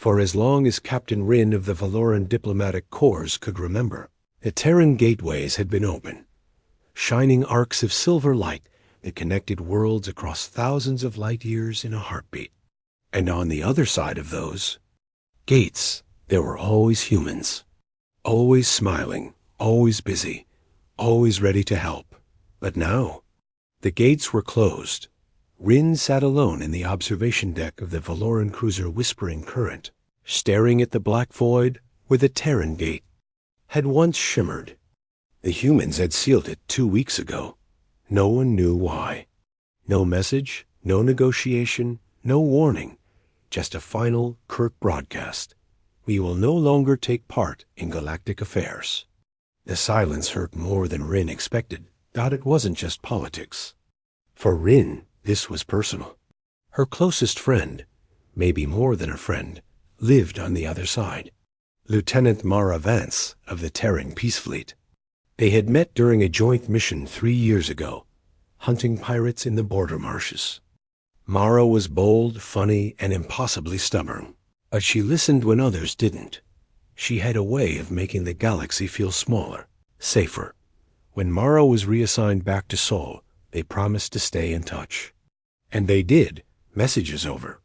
For as long as Captain Rin of the Valoran Diplomatic Corps could remember, the Terran gateways had been open, shining arcs of silver light that connected worlds across thousands of light years in a heartbeat. And on the other side of those gates, there were always humans, always smiling, always busy, always ready to help. But now, the gates were closed. Rin sat alone in the observation deck of the Valoran cruiser Whispering Current, staring at the black void where the Terran gate had once shimmered. The humans had sealed it 2 weeks ago. No one knew why. No message, no negotiation, no warning, just a final, curt broadcast. We will no longer take part in galactic affairs. The silence hurt more than Rin expected. It wasn't just politics. For Rin, this was personal. Her closest friend, maybe more than a friend, lived on the other side. Lieutenant Mara Vance of the Terran Peace Fleet. They had met during a joint mission 3 years ago, hunting pirates in the border marshes. Mara was bold, funny, and impossibly stubborn, but she listened when others didn't. She had a way of making the galaxy feel smaller, safer. When Mara was reassigned back to Sol, they promised to stay in touch. And they did, messages over.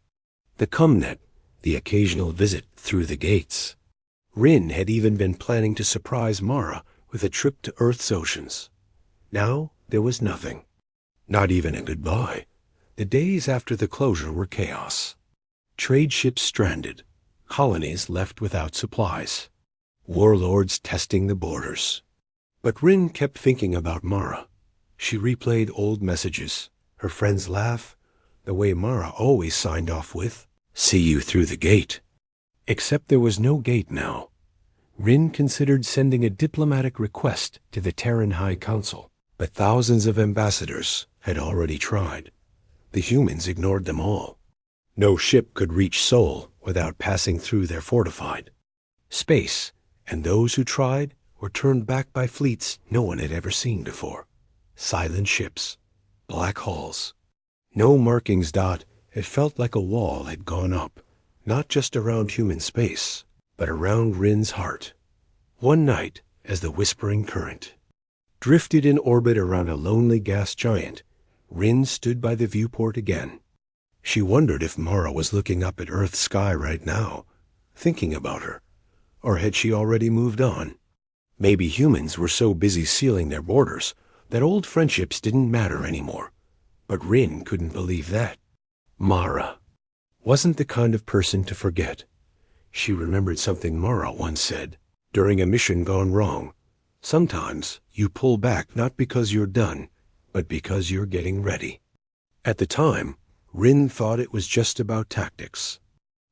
The Cumnet, the occasional visit through the gates. Rin had even been planning to surprise Mara with a trip to Earth's oceans. Now there was nothing. Not even a goodbye. The days after the closure were chaos. Trade ships stranded, colonies left without supplies, warlords testing the borders. But Rin kept thinking about Mara. She replayed old messages, her friends' laugh, the way Mara always signed off with, "See you through the gate." Except there was no gate now. Rin considered sending a diplomatic request to the Terran High Council, but thousands of ambassadors had already tried. The humans ignored them all. No ship could reach Sol without passing through their fortified space, and those who tried were turned back by fleets no one had ever seen before. Silent ships, black hulls, no markings. It felt like a wall had gone up, not just around human space, but around Rin's heart. One night, as the Whispering Current drifted in orbit around a lonely gas giant, Rin stood by the viewport again. She wondered if Mara was looking up at Earth's sky right now, thinking about her, or had she already moved on? Maybe humans were so busy sealing their borders that old friendships didn't matter anymore. But Rin couldn't believe that. Mara wasn't the kind of person to forget. She remembered something Mara once said during a mission gone wrong. Sometimes you pull back not because you're done, but because you're getting ready. At the time, Rin thought it was just about tactics.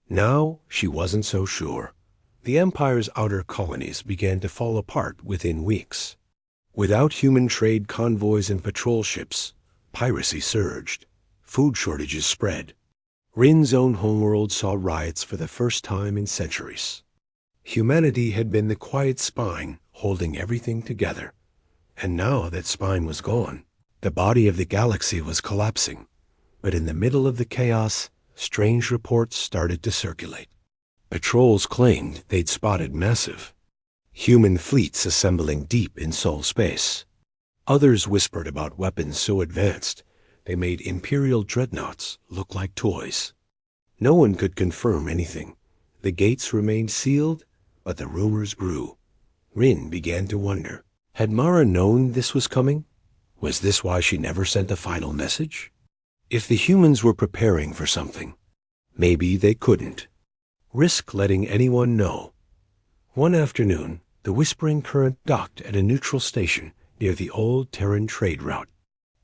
Now she wasn't so sure. The Empire's outer colonies began to fall apart within weeks. Without human trade convoys and patrol ships, piracy surged. Food shortages spread. Rin's own homeworld saw riots for the first time in centuries. Humanity had been the quiet spine holding everything together. And now that spine was gone, the body of the galaxy was collapsing. But in the middle of the chaos, strange reports started to circulate. Patrols claimed they'd spotted massive human fleets assembling deep in Sol space. Others whispered about weapons so advanced they made Imperial dreadnoughts look like toys. No one could confirm anything. The gates remained sealed, but the rumors grew. Rin began to wonder, had Mara known this was coming? Was this why she never sent a final message? If the humans were preparing for something, maybe they couldn't risk letting anyone know. One afternoon, the Whispering Current docked at a neutral station near the old Terran trade route.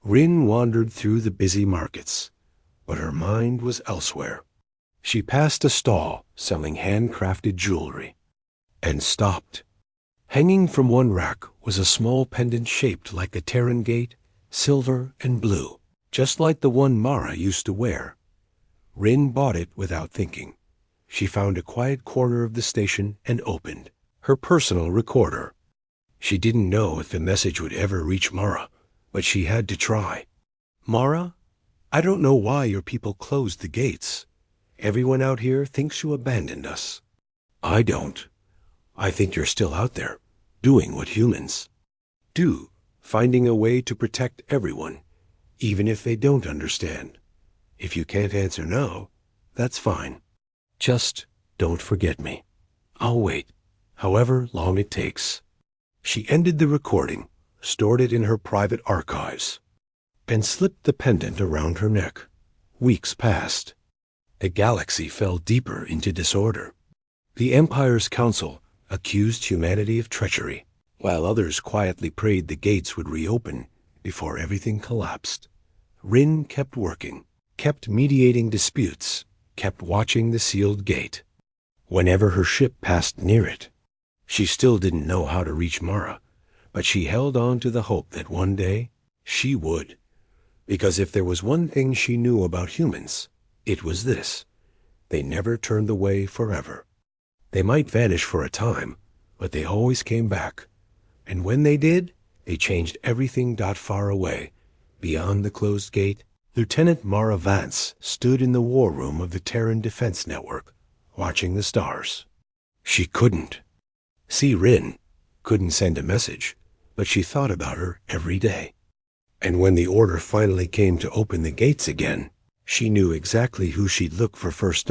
Rin wandered through the busy markets, but her mind was elsewhere. She passed a stall selling handcrafted jewelry and stopped. Hanging from one rack was a small pendant shaped like the Terran gate, silver and blue, just like the one Mara used to wear. Rin bought it without thinking. She found a quiet corner of the station and opened her personal recorder. She didn't know if the message would ever reach Mara, but she had to try. "Mara, I don't know why your people closed the gates. Everyone out here thinks you abandoned us. I don't. I think you're still out there, doing what humans do, finding a way to protect everyone, even if they don't understand. If you can't answer no, that's fine. Just don't forget me. I'll wait, however long it takes." She ended the recording, stored it in her private archives, and slipped the pendant around her neck. Weeks passed. The galaxy fell deeper into disorder. The Empire's council accused humanity of treachery, while others quietly prayed the gates would reopen before everything collapsed. Rin kept working, kept mediating disputes, kept watching the sealed gate. Whenever her ship passed near it, she still didn't know how to reach Mara, but she held on to the hope that one day she would. Because if there was one thing she knew about humans, it was this: they never turned away forever. They might vanish for a time, but they always came back. And when they did, they changed everything. Far away, beyond the closed gate, Lieutenant Mara Vance stood in the war room of the Terran Defense Network, watching the stars. She couldn't see Rin, couldn't send a message, but she thought about her every day. And when the order finally came to open the gates again, she knew exactly who she'd look for first.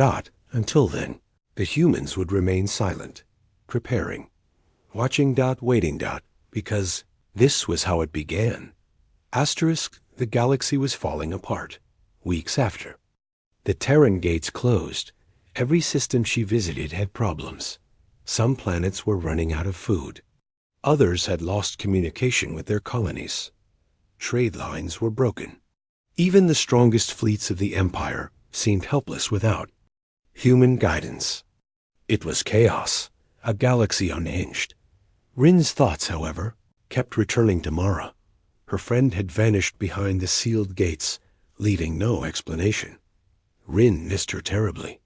Until then, the humans would remain silent, preparing, watching. Waiting. Because this was how it began. The galaxy was falling apart, weeks after. The Terran gates closed. Every system she visited had problems. Some planets were running out of food. Others had lost communication with their colonies. Trade lines were broken. Even the strongest fleets of the Empire seemed helpless without human guidance. It was chaos, a galaxy unhinged. Rin's thoughts, however, kept returning to Mara. Her friend had vanished behind the sealed gates, leaving no explanation. Rin missed her terribly.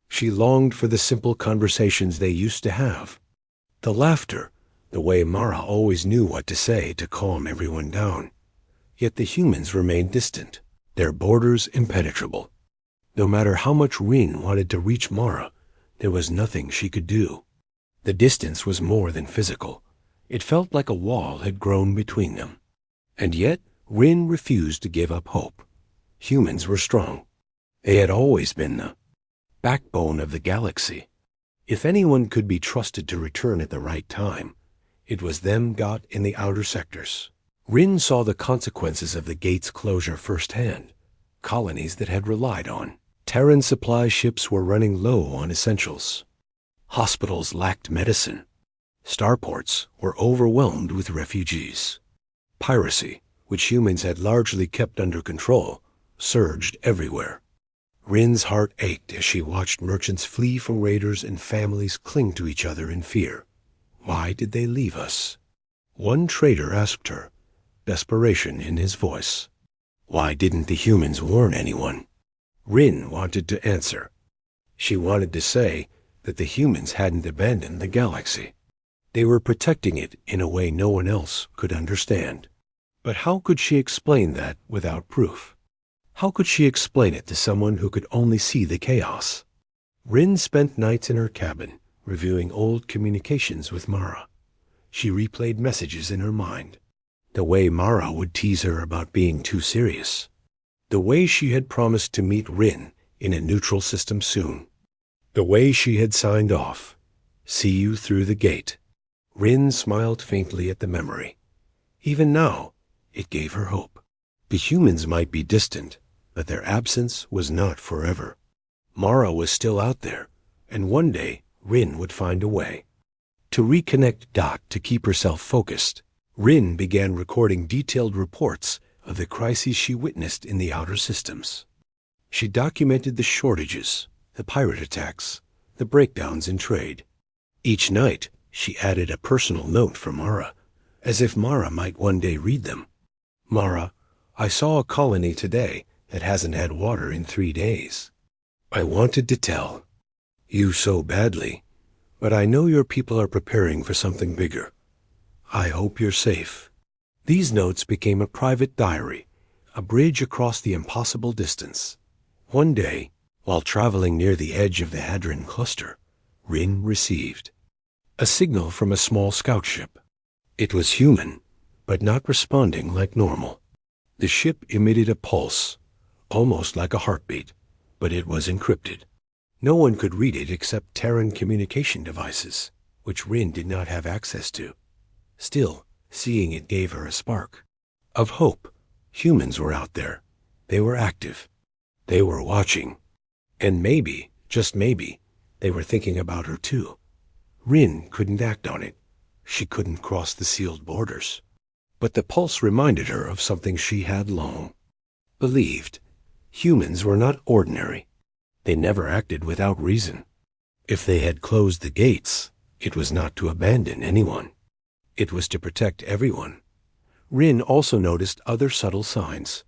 She longed for the simple conversations they used to have. The laughter, the way Mara always knew what to say to calm everyone down. Yet the humans remained distant, their borders impenetrable. No matter how much Rin wanted to reach Mara, there was nothing she could do. The distance was more than physical. It felt like a wall had grown between them. And yet, Rin refused to give up hope. Humans were strong. They had always been the backbone of the galaxy. If anyone could be trusted to return at the right time, it was them. In the outer sectors, Rin saw the consequences of the gate's closure firsthand. Colonies that had relied on Terran supply ships were running low on essentials. Hospitals lacked medicine. Starports were overwhelmed with refugees. Piracy, which humans had largely kept under control, surged everywhere. Rin's heart ached as she watched merchants flee from raiders and families cling to each other in fear. Why did they leave us? One trader asked her, desperation in his voice. Why didn't the humans warn anyone? Rin wanted to answer. She wanted to say that the humans hadn't abandoned the galaxy. They were protecting it in a way no one else could understand. But how could she explain that without proof? How could she explain it to someone who could only see the chaos? Rin spent nights in her cabin, reviewing old communications with Mara. She replayed messages in her mind. The way Mara would tease her about being too serious. The way she had promised to meet Rin in a neutral system soon. The way she had signed off. See you through the gate. Rin smiled faintly at the memory. Even now, it gave her hope. The humans might be distant, but their absence was not forever. Mara was still out there, and one day Rin would find a way. To reconnect. To keep herself focused, Rin began recording detailed reports of the crises she witnessed in the outer systems. She documented the shortages, the pirate attacks, the breakdowns in trade. Each night, she added a personal note for Mara, as if Mara might one day read them. Mara, I saw a colony today that hasn't had water in 3 days. I wanted to tell you so badly, but I know your people are preparing for something bigger. I hope you're safe. These notes became a private diary, a bridge across the impossible distance. One day, While traveling near the edge of the Hadron cluster, Rin received a signal from a small scout ship. It was human, but not responding like normal. The ship emitted a pulse, almost like a heartbeat, but it was encrypted. No one could read it except Terran communication devices, which Rin did not have access to. Still, seeing it gave her a spark of hope. Humans were out there. They were active. They were watching. And maybe, just maybe, they were thinking about her too. Rin couldn't act on it. She couldn't cross the sealed borders. But the pulse reminded her of something she had long believed. Humans were not ordinary. They never acted without reason. If they had closed the gates, it was not to abandon anyone. It was to protect everyone. Rin also noticed other subtle signs.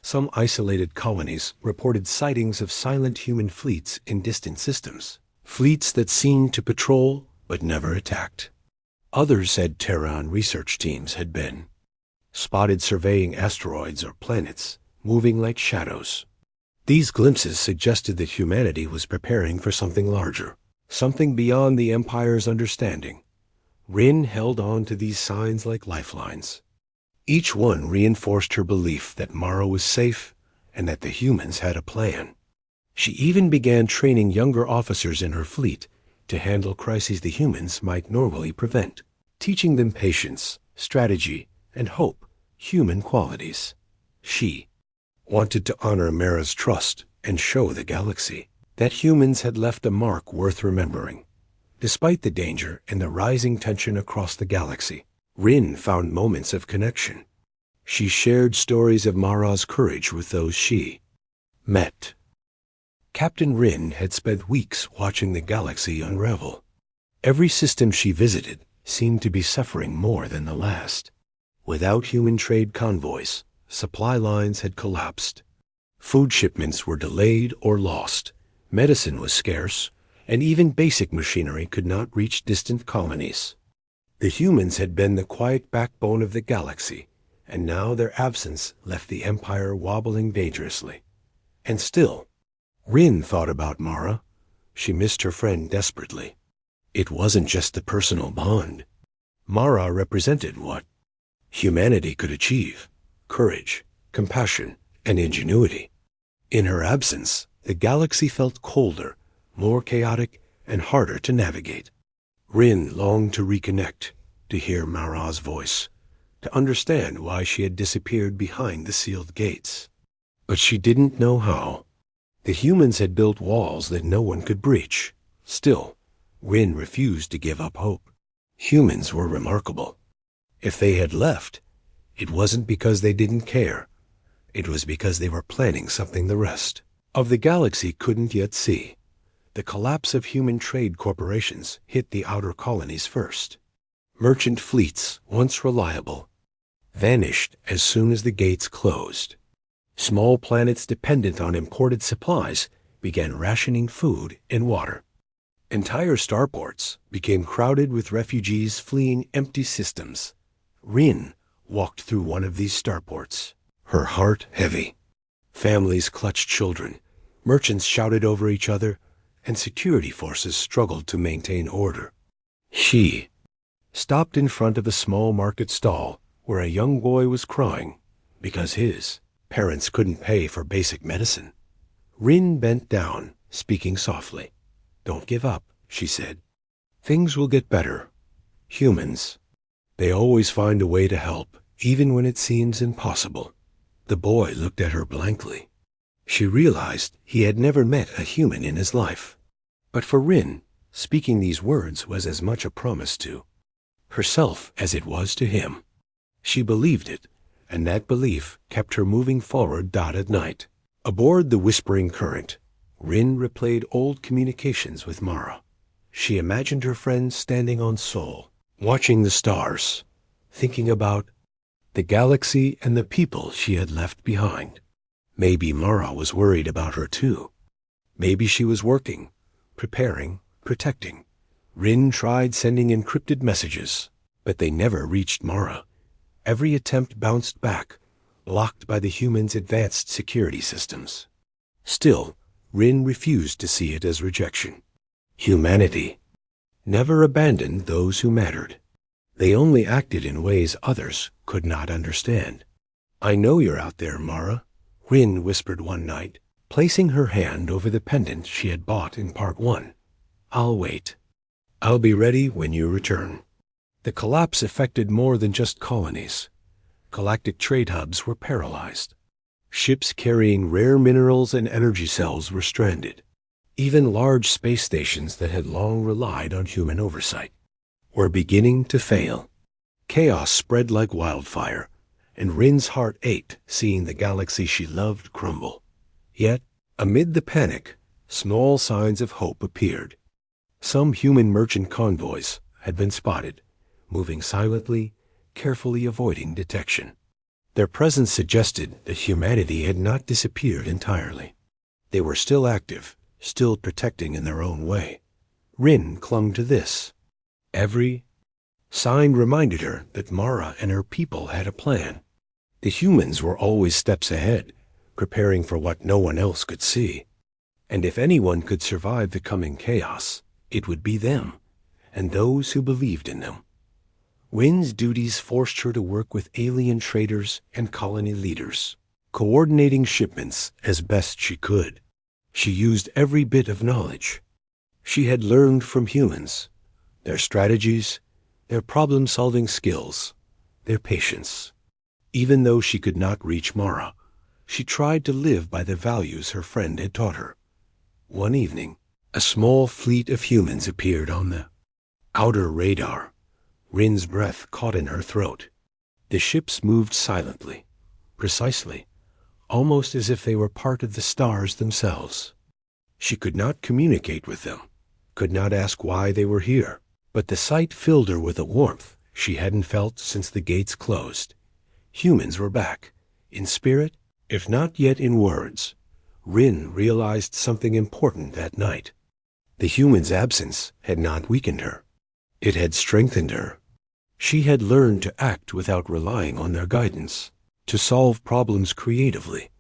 Some isolated colonies reported sightings of silent human fleets in distant systems, fleets that seemed to patrol but never attacked. Others said Terran research teams had been spotted surveying asteroids or planets, moving like shadows. These glimpses suggested that humanity was preparing for something larger, something beyond the Empire's understanding. Rin held on to these signs like lifelines. Each one reinforced her belief that Mara was safe and that the humans had a plan. She even began training younger officers in her fleet to handle crises the humans might normally prevent, teaching them patience, strategy, and hope, human qualities. She wanted to honor Mara's trust and show the galaxy that humans had left a mark worth remembering. Despite the danger and the rising tension across the galaxy, Rin found moments of connection. She shared stories of Mara's courage with those she met. Captain Rin had spent weeks watching the galaxy unravel. Every system she visited seemed to be suffering more than the last. Without human trade convoys, supply lines had collapsed. Food shipments were delayed or lost. Medicine was scarce, and even basic machinery could not reach distant colonies. The humans had been the quiet backbone of the galaxy, and now their absence left the Empire wobbling dangerously. And still, Rin thought about Mara. She missed her friend desperately. It wasn't just the personal bond. Mara represented what humanity could achieve: courage, compassion, and ingenuity. In her absence, the galaxy felt colder, more chaotic, and harder to navigate. Rin longed to reconnect, to hear Mara's voice, to understand why she had disappeared behind the sealed gates. But she didn't know how. The humans had built walls that no one could breach. Still, Rin refused to give up hope. Humans were remarkable. If they had left, it wasn't because they didn't care. It was because they were planning something the rest of the galaxy couldn't yet see. The collapse of human trade corporations hit the outer colonies first. Merchant fleets, once reliable, vanished as soon as the gates closed. Small planets dependent on imported supplies began rationing food and water. Entire starports became crowded with refugees fleeing empty systems. Rin walked through one of these starports, her heart heavy. Families clutched children, merchants shouted over each other, and security forces struggled to maintain order. She stopped in front of a small market stall where a young boy was crying because his parents couldn't pay for basic medicine. Rin bent down, speaking softly. "Don't give up," she said. "Things will get better. Humans, they always find a way to help, even when it seems impossible." The boy looked at her blankly. She realized he had never met a human in his life. But for Rin, speaking these words was as much a promise to herself as it was to him. She believed it, and that belief kept her moving forward at night. Aboard the Whispering Current, Rin replayed old communications with Mara. She imagined her friends standing on Sol, watching the stars, thinking about the galaxy and the people she had left behind. Maybe Mara was worried about her too. Maybe she was working, preparing, protecting. Rin tried sending encrypted messages, but they never reached Mara. Every attempt bounced back, blocked by the humans' advanced security systems. Still, Rin refused to see it as rejection. Humanity never abandoned those who mattered. They only acted in ways others could not understand. "I know you're out there, Mara," Rin whispered one night, placing her hand over the pendant she had bought in Part 1. "I'll wait. I'll be ready when you return." The collapse affected more than just colonies. Galactic trade hubs were paralyzed. Ships carrying rare minerals and energy cells were stranded. Even large space stations that had long relied on human oversight were beginning to fail. Chaos spread like wildfire, and Rin's heart ached seeing the galaxy she loved crumble. Yet, amid the panic, small signs of hope appeared. Some human merchant convoys had been spotted, moving silently, carefully avoiding detection. Their presence suggested that humanity had not disappeared entirely. They were still active, still protecting in their own way. Rin clung to this. Every sign reminded her that Mara and her people had a plan. The humans were always steps ahead, preparing for what no one else could see. And if anyone could survive the coming chaos, it would be them, and those who believed in them. Rin's duties forced her to work with alien traders and colony leaders, coordinating shipments as best she could. She used every bit of knowledge she had learned from humans, their strategies, their problem-solving skills, their patience. Even though she could not reach Mara, she tried to live by the values her friend had taught her. One evening, a small fleet of humans appeared on the outer radar. Rin's breath caught in her throat. The ships moved silently, precisely, almost as if they were part of the stars themselves. She could not communicate with them, could not ask why they were here, but the sight filled her with a warmth she hadn't felt since the gates closed. Humans were back, in spirit, if not yet in words. Rin realized something important that night. The humans' absence had not weakened her. It had strengthened her. She had learned to act without relying on their guidance, to solve problems creatively,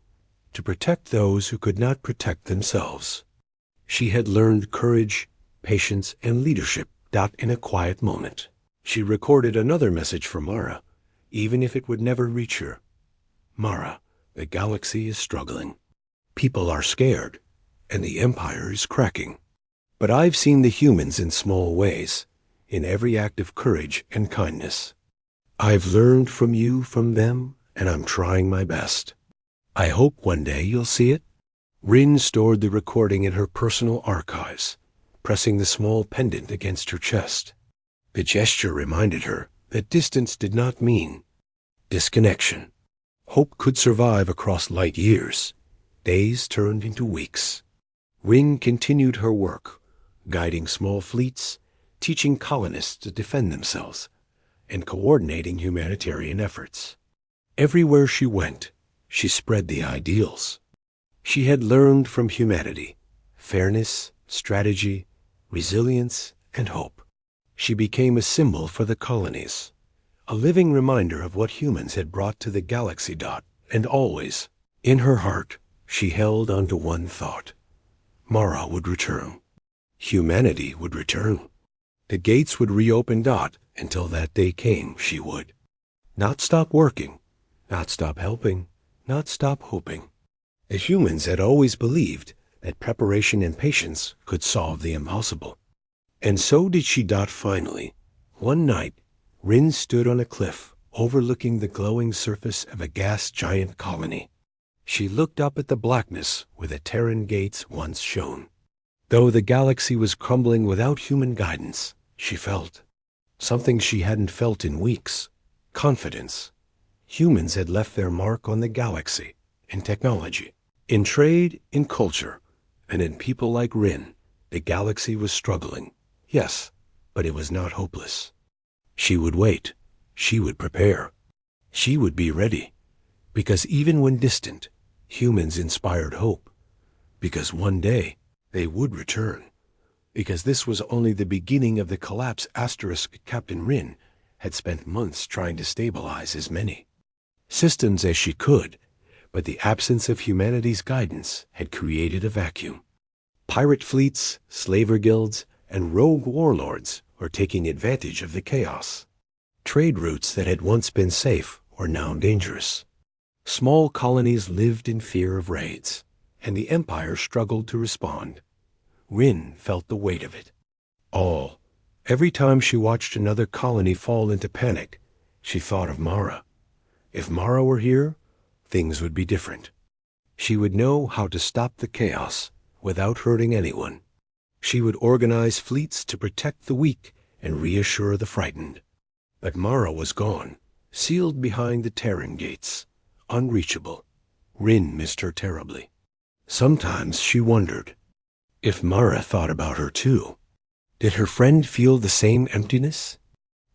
to protect those who could not protect themselves. She had learned courage, patience, and leadership in a quiet moment. She recorded another message for Mara, even if it would never reach her. "Mara, the galaxy is struggling. People are scared, and the Empire is cracking. But I've seen the humans in small ways, in every act of courage and kindness. I've learned from you, from them, and I'm trying my best. I hope one day you'll see it." Rin stored the recording in her personal archives, pressing the small pendant against her chest. The gesture reminded her that distance did not mean disconnection. Hope could survive across light years. Days turned into weeks. Rin continued her work, guiding small fleets, teaching colonists to defend themselves, and coordinating humanitarian efforts. Everywhere she went, she spread the ideals she had learned from humanity: fairness, strategy, resilience, and hope. She became a symbol for the colonies, a living reminder of what humans had brought to the galaxy. And always, in her heart, she held onto one thought: Mara would return. Humanity would return. The gates would reopen. Until that day came, she would not stop working, not stop helping, not stop hoping. The humans had always believed that preparation and patience could solve the impossible. And so did she. Finally, one night, Rin stood on a cliff overlooking the glowing surface of a gas giant colony. She looked up at the blackness where the Terran gates once shone. Though the galaxy was crumbling without human guidance, she felt something she hadn't felt in weeks: confidence. Humans had left their mark on the galaxy, in technology, in trade, in culture, and in people like Rin. The galaxy was struggling, yes, but it was not hopeless. She would wait. She would prepare. She would be ready. Because even when distant, humans inspired hope. Because one day, they would return. Because this was only the beginning of the collapse. Captain Rin had spent months trying to stabilize as many systems as she could, but the absence of humanity's guidance had created a vacuum. Pirate fleets, slaver guilds, and rogue warlords were taking advantage of the chaos. Trade routes that had once been safe were now dangerous. Small colonies lived in fear of raids, and the Empire struggled to respond. Rin felt the weight of it all. Every time she watched another colony fall into panic, she thought of Mara. If Mara were here, things would be different. She would know how to stop the chaos without hurting anyone. She would organize fleets to protect the weak and reassure the frightened. But Mara was gone, sealed behind the Terran gates, unreachable. Rin missed her terribly. Sometimes she wondered if Mara thought about her too. Did her friend feel the same emptiness?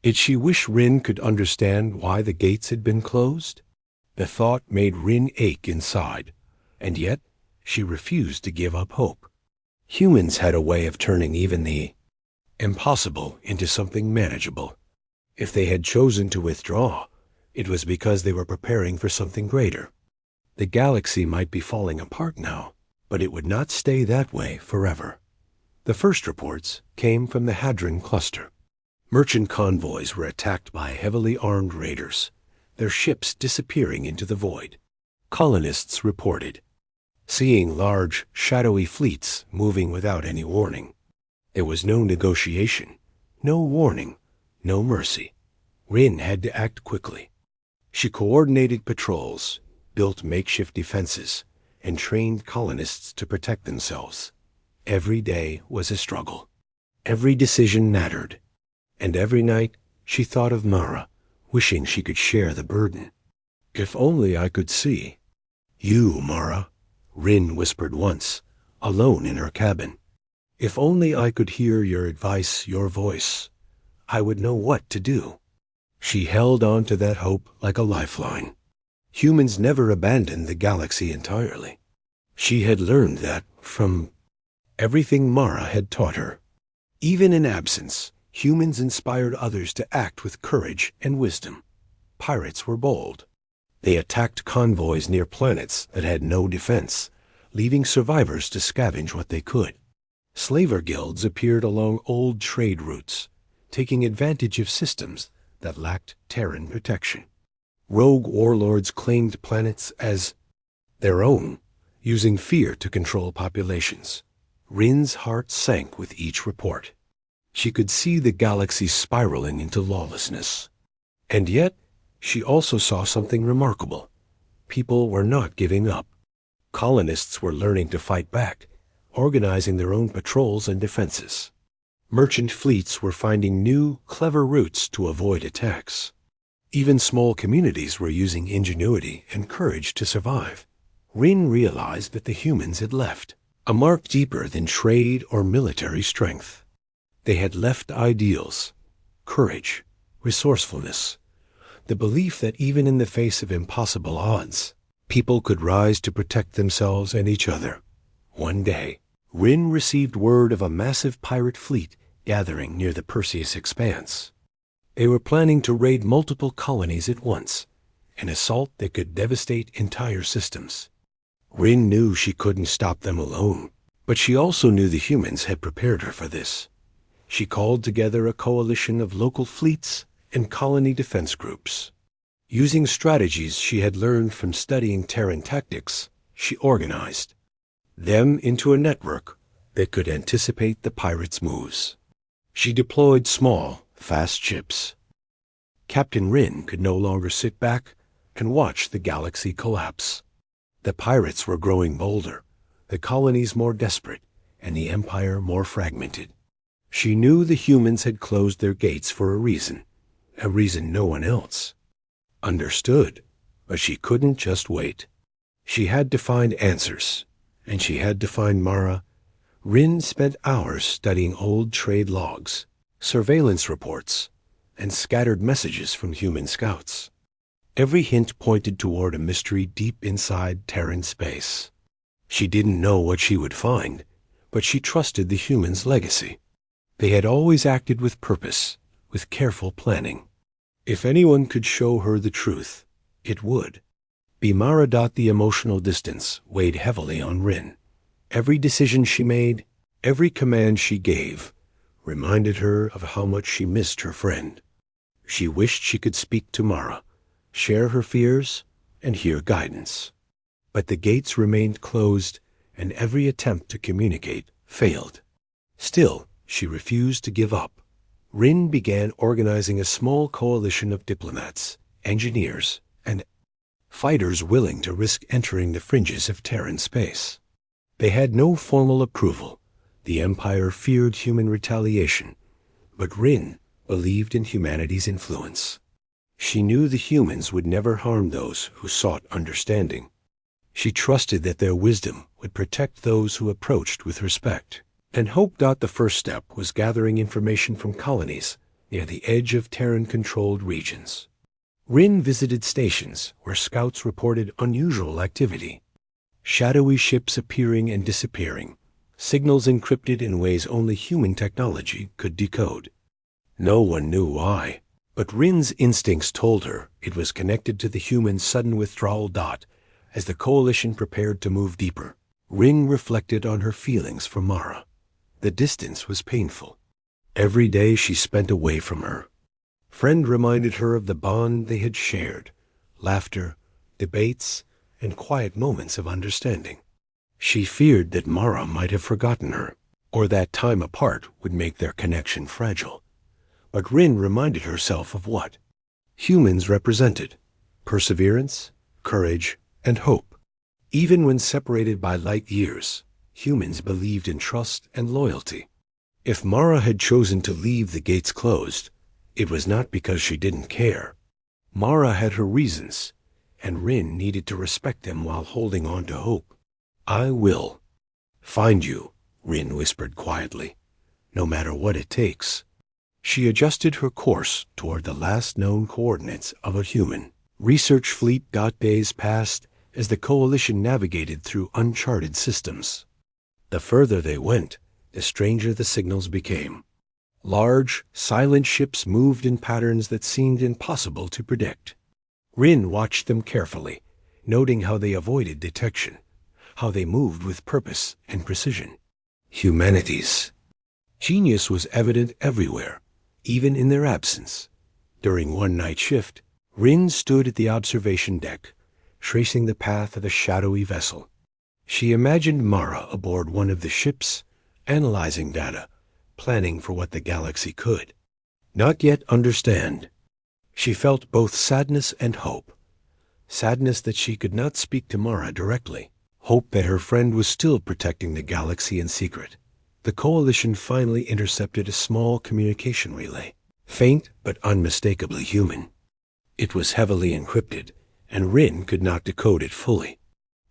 Did she wish Rin could understand why the gates had been closed? The thought made Rin ache inside, and yet she refused to give up hope. Humans had a way of turning even the impossible into something manageable. If they had chosen to withdraw, it was because they were preparing for something greater. The galaxy might be falling apart now, but it would not stay that way forever. The first reports came from the Hadron cluster. Merchant convoys were attacked by heavily armed raiders, their ships disappearing into the void. Colonists reported seeing large, shadowy fleets moving without any warning. There was no negotiation, no warning, no mercy. Rin had to act quickly. She coordinated patrols, built makeshift defenses, and trained colonists to protect themselves. Every day was a struggle. Every decision mattered. And every night she thought of Mara, wishing she could share the burden. If only I could see. You, Mara, Rin whispered once, alone in her cabin. If only I could hear your advice, your voice, I would know what to do. She held on to that hope like a lifeline. Humans never abandoned the galaxy entirely. She had learned that from everything Mara had taught her. Even in absence, humans inspired others to act with courage and wisdom. Pirates were bold. They attacked convoys near planets that had no defense, leaving survivors to scavenge what they could. Slaver guilds appeared along old trade routes, taking advantage of systems that lacked Terran protection. Rogue warlords claimed planets as their own, using fear to control populations. Rin's heart sank with each report. She could see the galaxy spiraling into lawlessness. And yet, she also saw something remarkable. People were not giving up. Colonists were learning to fight back, organizing their own patrols and defenses. Merchant fleets were finding new, clever routes to avoid attacks. Even small communities were using ingenuity and courage to survive. Rin realized that the humans had left a mark deeper than trade or military strength. They had left ideals, courage, resourcefulness, the belief that even in the face of impossible odds, people could rise to protect themselves and each other. One day, Rin received word of a massive pirate fleet gathering near the Perseus Expanse. They were planning to raid multiple colonies at once, an assault that could devastate entire systems. Rin knew she couldn't stop them alone, but she also knew the humans had prepared her for this. She called together a coalition of local fleets and colony defense groups. Using strategies she had learned from studying Terran tactics, she organized them into a network that could anticipate the pirates' moves. She deployed small, fast ships. Captain Rin could no longer sit back and watch the galaxy collapse. The pirates were growing bolder, the colonies more desperate, and the empire more fragmented. She knew the humans had closed their gates for a reason no one else understood, but she couldn't just wait. She had to find answers, and she had to find Mara. Rin spent hours studying old trade logs, surveillance reports, and scattered messages from human scouts. Every hint pointed toward a mystery deep inside Terran space. She didn't know what she would find, but she trusted the humans' legacy. They had always acted with purpose, with careful planning. If anyone could show her the truth, it would be Mara. The emotional distance weighed heavily on Rin. Every decision she made, every command she gave, reminded her of how much she missed her friend. She wished she could speak to Mara, share her fears, and hear guidance. But the gates remained closed, and every attempt to communicate failed. Still, she refused to give up. Rin began organizing a small coalition of diplomats, engineers, and fighters willing to risk entering the fringes of Terran space. They had no formal approval. The Empire feared human retaliation, but Rin believed in humanity's influence. She knew the humans would never harm those who sought understanding. She trusted that their wisdom would protect those who approached with respect, and hoped that the first step was gathering information from colonies near the edge of Terran-controlled regions. Rin visited stations where scouts reported unusual activity. Shadowy ships appearing and disappearing, signals encrypted in ways only human technology could decode. No one knew why, but Rin's instincts told her it was connected to the human sudden withdrawal. As the coalition prepared to move deeper, Rin reflected on her feelings for Mara. The distance was painful. Every day she spent away from her. Friend reminded her of the bond they had shared, laughter, debates, and quiet moments of understanding. She feared that Mara might have forgotten her, or that time apart would make their connection fragile. But Rin reminded herself of what humans represented: perseverance, courage, and hope. Even when separated by light years, humans believed in trust and loyalty. If Mara had chosen to leave the gates closed, it was not because she didn't care. Mara had her reasons, and Rin needed to respect them while holding on to hope. "I will find you," Rin whispered quietly, "no matter what it takes." She adjusted her course toward the last known coordinates of a human research fleet. Days passed as the coalition navigated through uncharted systems. The further they went, the stranger the signals became. Large, silent ships moved in patterns that seemed impossible to predict. Rin watched them carefully, noting how they avoided detection, how they moved with purpose and precision. Humanity's genius was evident everywhere, even in their absence. During one night shift, Rin stood at the observation deck, tracing the path of the shadowy vessel. She imagined Mara aboard one of the ships, analyzing data, planning for what the galaxy could not yet understand. She felt both sadness and hope. Sadness that she could not speak to Mara directly. Hope that her friend was still protecting the galaxy in secret. The coalition finally intercepted a small communication relay, faint but unmistakably human. It was heavily encrypted, and Rin could not decode it fully.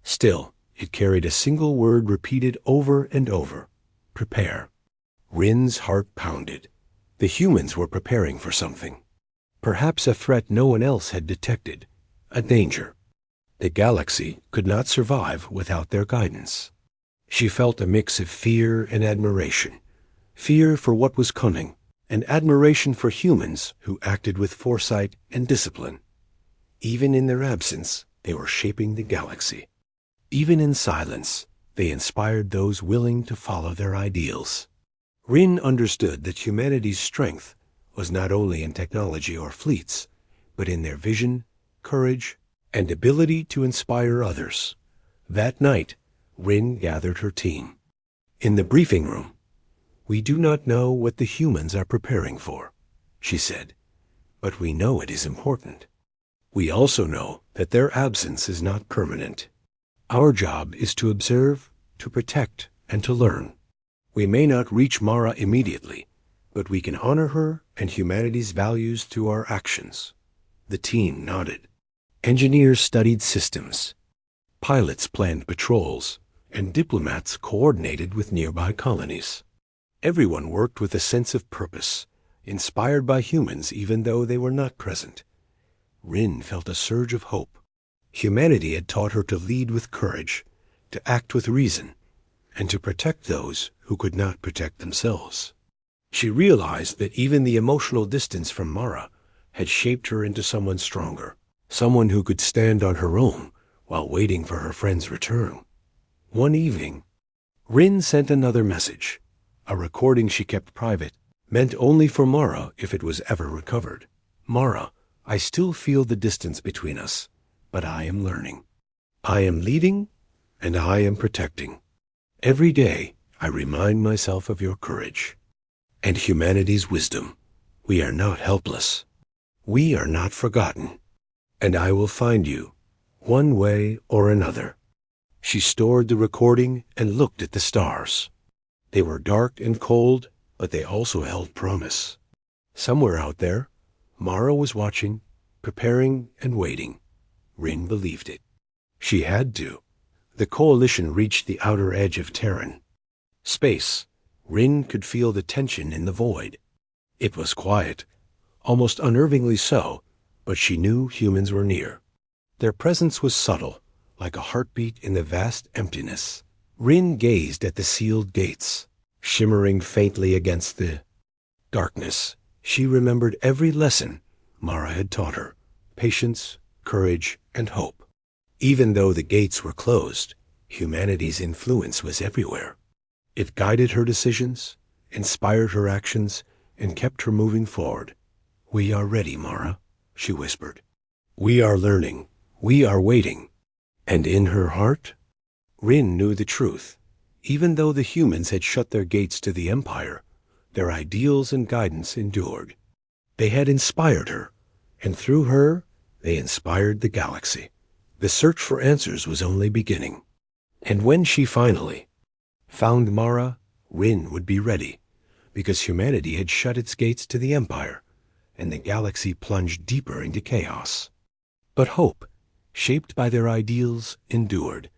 Still, it carried a single word repeated over and over: prepare. Rin's heart pounded. The humans were preparing for something. Perhaps a threat no one else had detected, a danger. The galaxy could not survive without their guidance. She felt a mix of fear and admiration. Fear for what was coming, and admiration for humans who acted with foresight and discipline. Even in their absence, they were shaping the galaxy. Even in silence, they inspired those willing to follow their ideals. Rin understood that humanity's strength was not only in technology or fleets, but in their vision, courage, and ability to inspire others. That night, Rin gathered her team. In the briefing room, "We do not know what the humans are preparing for," she said, "but we know it is important. We also know that their absence is not permanent. Our job is to observe, to protect, and to learn. We may not reach Mara immediately, but we can honor her and humanity's values through our actions." The team nodded. Engineers studied systems. Pilots planned patrols, and diplomats coordinated with nearby colonies. Everyone worked with a sense of purpose, inspired by humans even though they were not present. Rin felt a surge of hope. Humanity had taught her to lead with courage, to act with reason, and to protect those who could not protect themselves. She realized that even the emotional distance from Mara had shaped her into someone stronger, someone who could stand on her own while waiting for her friend's return. One evening, Rin sent another message, a recording she kept private, meant only for Mara if it was ever recovered. Mara, I still feel the distance between us, but I am learning. I am leading, and I am protecting. Every day, I remind myself of your courage and humanity's wisdom. We are not helpless. We are not forgotten. And I will find you, one way or another. She stored the recording and looked at the stars. They were dark and cold, but they also held promise. Somewhere out there, Mara was watching, preparing and waiting. Rin believed it. She had to. The coalition reached the outer edge of Terran. Space. Rin could feel the tension in the void. It was quiet, almost unnervingly so, but she knew humans were near. Their presence was subtle, like a heartbeat in the vast emptiness. Rin gazed at the sealed gates, shimmering faintly against the darkness. She remembered every lesson Mara had taught her: patience, courage, and hope. Even though the gates were closed, humanity's influence was everywhere. It guided her decisions, inspired her actions, and kept her moving forward. We are ready, Mara, she whispered. We are learning. We are waiting. And in her heart, Rin knew the truth. Even though the humans had shut their gates to the Empire, their ideals and guidance endured. They had inspired her, and through her, they inspired the galaxy. The search for answers was only beginning. And when she finally found Mara, Rin would be ready, because humanity had shut its gates to the Empire, and the galaxy plunged deeper into chaos. But hope, shaped by their ideals, endured.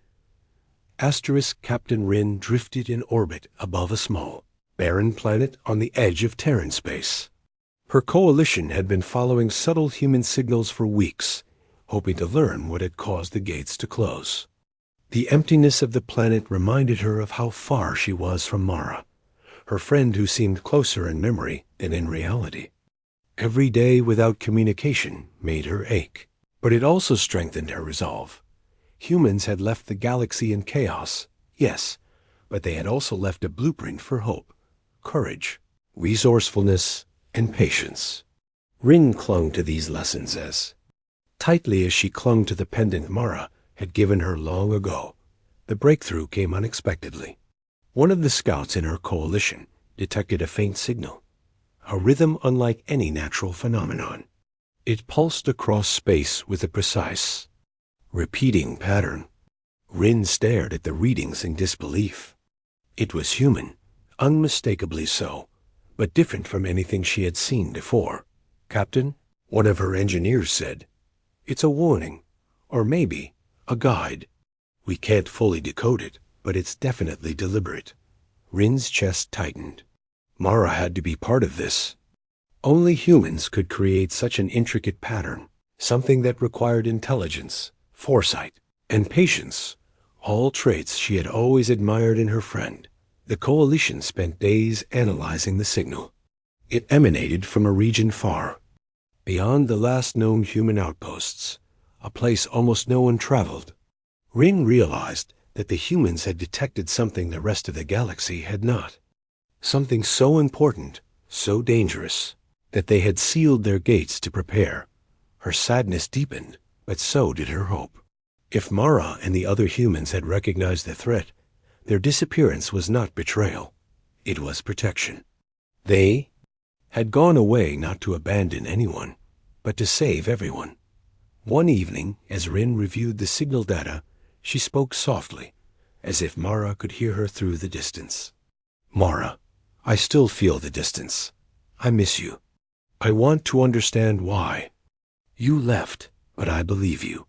Asterisk Captain Rin drifted in orbit above a small, barren planet on the edge of Terran space. Her coalition had been following subtle human signals for weeks, hoping to learn what had caused the gates to close. The emptiness of the planet reminded her of how far she was from Mara, her friend who seemed closer in memory than in reality. Every day without communication made her ache, but it also strengthened her resolve. Humans had left the galaxy in chaos, yes, but they had also left a blueprint for hope, courage, resourcefulness, and patience. Rin clung to these lessons as tightly as she clung to the pendant Mara had given her long ago. The breakthrough came unexpectedly. One of the scouts in her coalition detected a faint signal, a rhythm unlike any natural phenomenon. It pulsed across space with a precise, repeating pattern. Rin stared at the readings in disbelief. It was human, unmistakably so, but different from anything she had seen before. Captain, one of her engineers said, it's a warning, or maybe a guide. We can't fully decode it, but it's definitely deliberate. Rin's chest tightened. Mara had to be part of this. Only humans could create such an intricate pattern, something that required intelligence, foresight, and patience, all traits she had always admired in her friend. The coalition spent days analyzing the signal. It emanated from a region far, beyond the last known human outposts, a place almost no one traveled. Rin realized that the humans had detected something the rest of the galaxy had not. Something so important, so dangerous, that they had sealed their gates to prepare. Her sadness deepened, but so did her hope. If Mara and the other humans had recognized the threat, their disappearance was not betrayal. It was protection. They had gone away not to abandon anyone, but to save everyone. One evening, as Rin reviewed the signal data, she spoke softly, as if Mara could hear her through the distance. Mara, I still feel the distance. I miss you. I want to understand why. You left, but I believe you.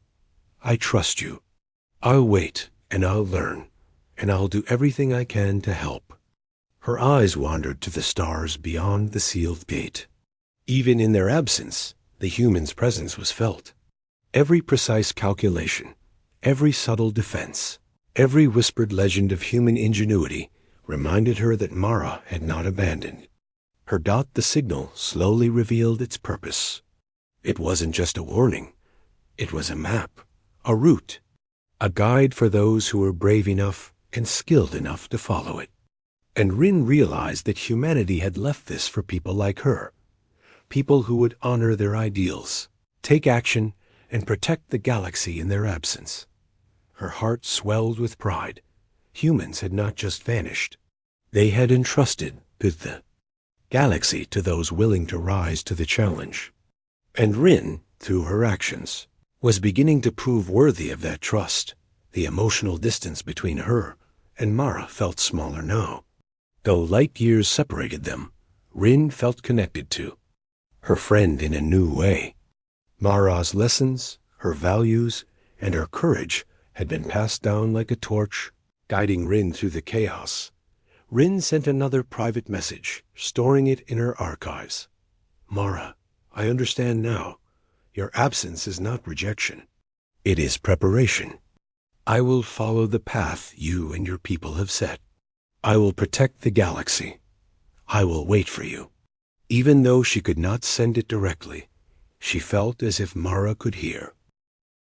I trust you. I'll wait, and I'll learn, and I'll do everything I can to help. Her eyes wandered to the stars beyond the sealed gate. Even in their absence, the human's presence was felt. Every precise calculation, every subtle defense, every whispered legend of human ingenuity reminded her that Mara had not abandoned. Her dot, the signal, slowly revealed its purpose. It wasn't just a warning. It was a map, a route, a guide for those who were brave enough and skilled enough to follow it. And Rin realized that humanity had left this for people like her, people who would honor their ideals, take action, and protect the galaxy in their absence. Her heart swelled with pride. Humans had not just vanished. They had entrusted the galaxy to those willing to rise to the challenge. And Rin, through her actions, was beginning to prove worthy of that trust. The emotional distance between her and Mara felt smaller now. Though light years separated them, Rin felt connected to her friend in a new way. Mara's lessons, her values, and her courage had been passed down like a torch, guiding Rin through the chaos. Rin sent another private message, storing it in her archives. Mara, I understand now. Your absence is not rejection. It is preparation. I will follow the path you and your people have set. I will protect the galaxy. I will wait for you. Even though she could not send it directly, she felt as if Mara could hear.